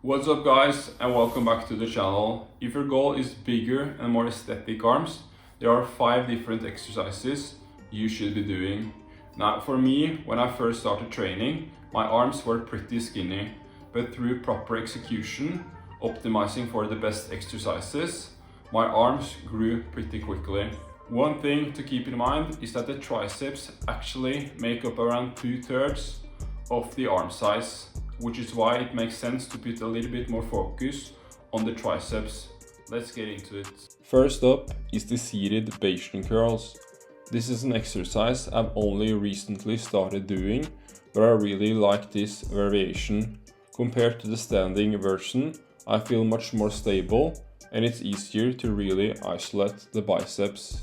What's up guys, and welcome back to the channel. If your goal is bigger and more aesthetic arms, there are 5 different exercises you should be doing. Now for me, when I first started training, my arms were pretty skinny, but through proper execution, optimizing for the best exercises, my arms grew pretty quickly. One thing to keep in mind is that the triceps actually make up around 2/3 of the arm size, which is why it makes sense to put a little bit more focus on the triceps. Let's get into it. First up is the seated Bayesian curls. This is an exercise I've only recently started doing, but I really like this variation. Compared to the standing version, I feel much more stable and it's easier to really isolate the biceps.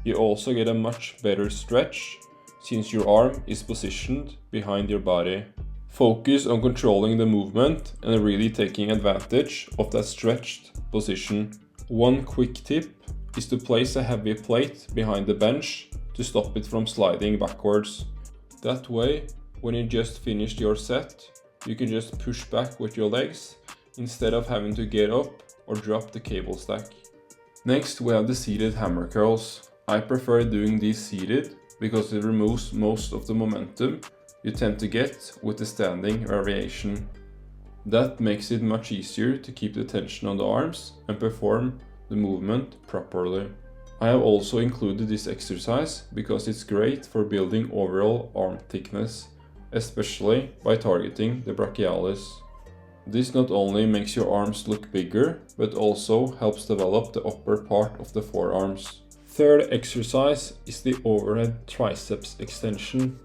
You also get a much better stretch since your arm is positioned behind your body. Focus on controlling the movement and really taking advantage of that stretched position. One quick tip is to place a heavy plate behind the bench to stop it from sliding backwards. That way, when you just finished your set, you can just push back with your legs instead of having to get up or drop the cable stack. Next, we have the seated hammer curls. I prefer doing these seated because it removes most of the momentum you tend to get with the standing variation. That makes it much easier to keep the tension on the arms and perform the movement properly. I have also included this exercise because it's great for building overall arm thickness, especially by targeting the brachialis. This not only makes your arms look bigger, but also helps develop the upper part of the forearms. Third exercise is the overhead triceps extension.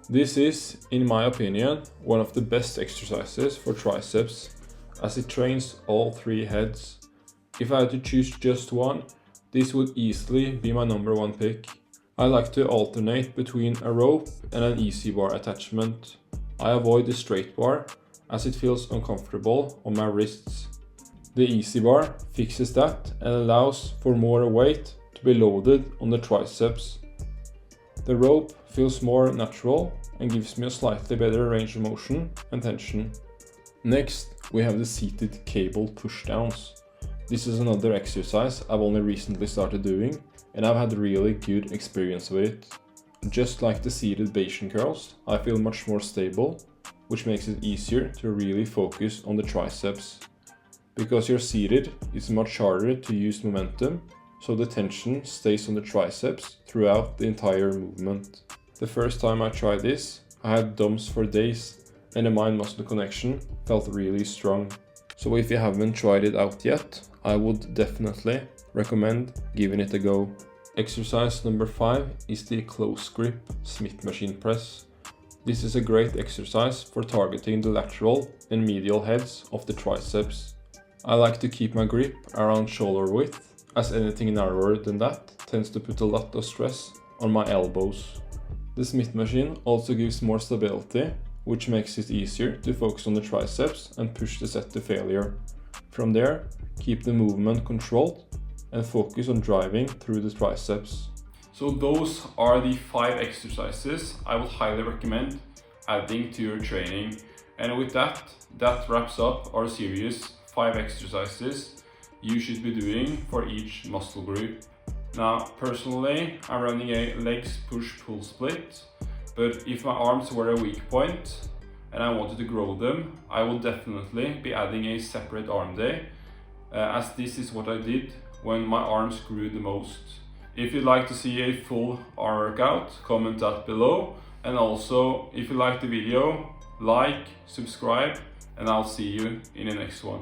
This is, in my opinion, one of the best exercises for triceps, as it trains all 3 heads. If I had to choose just one, this would easily be my number 1 pick. I like to alternate between a rope and an easy bar attachment. I avoid the straight bar as it feels uncomfortable on my wrists. The easy bar fixes that and allows for more weight to be loaded on the triceps. The rope feels more natural and gives me a slightly better range of motion and tension. Next, we have the seated cable pushdowns. This is another exercise I've only recently started doing, and I've had really good experience with it. Just like the seated Bayesian curls, I feel much more stable, which makes it easier to really focus on the triceps. Because you're seated, it's much harder to use momentum, so the tension stays on the triceps throughout the entire movement. The first time I tried this, I had DOMS for days and the mind-muscle connection felt really strong. So if you haven't tried it out yet, I would definitely recommend giving it a go. Exercise number 5 is the close grip Smith machine press. This is a great exercise for targeting the lateral and medial heads of the triceps. I like to keep my grip around shoulder width, as anything narrower than that tends to put a lot of stress on my elbows. The Smith machine also gives more stability, which makes it easier to focus on the triceps and push the set to failure. From there, keep the movement controlled and focus on driving through the triceps. So those are the 5 exercises I would highly recommend adding to your training. And with that wraps up our series 5 exercises you should be doing for each muscle group. Now, personally, I'm running a legs push-pull split, but if my arms were a weak point and I wanted to grow them, I will definitely be adding a separate arm day, as this is what I did when my arms grew the most. If you'd like to see a full arm workout, comment that below, and also if you like the video, like, subscribe, and I'll see you in the next one.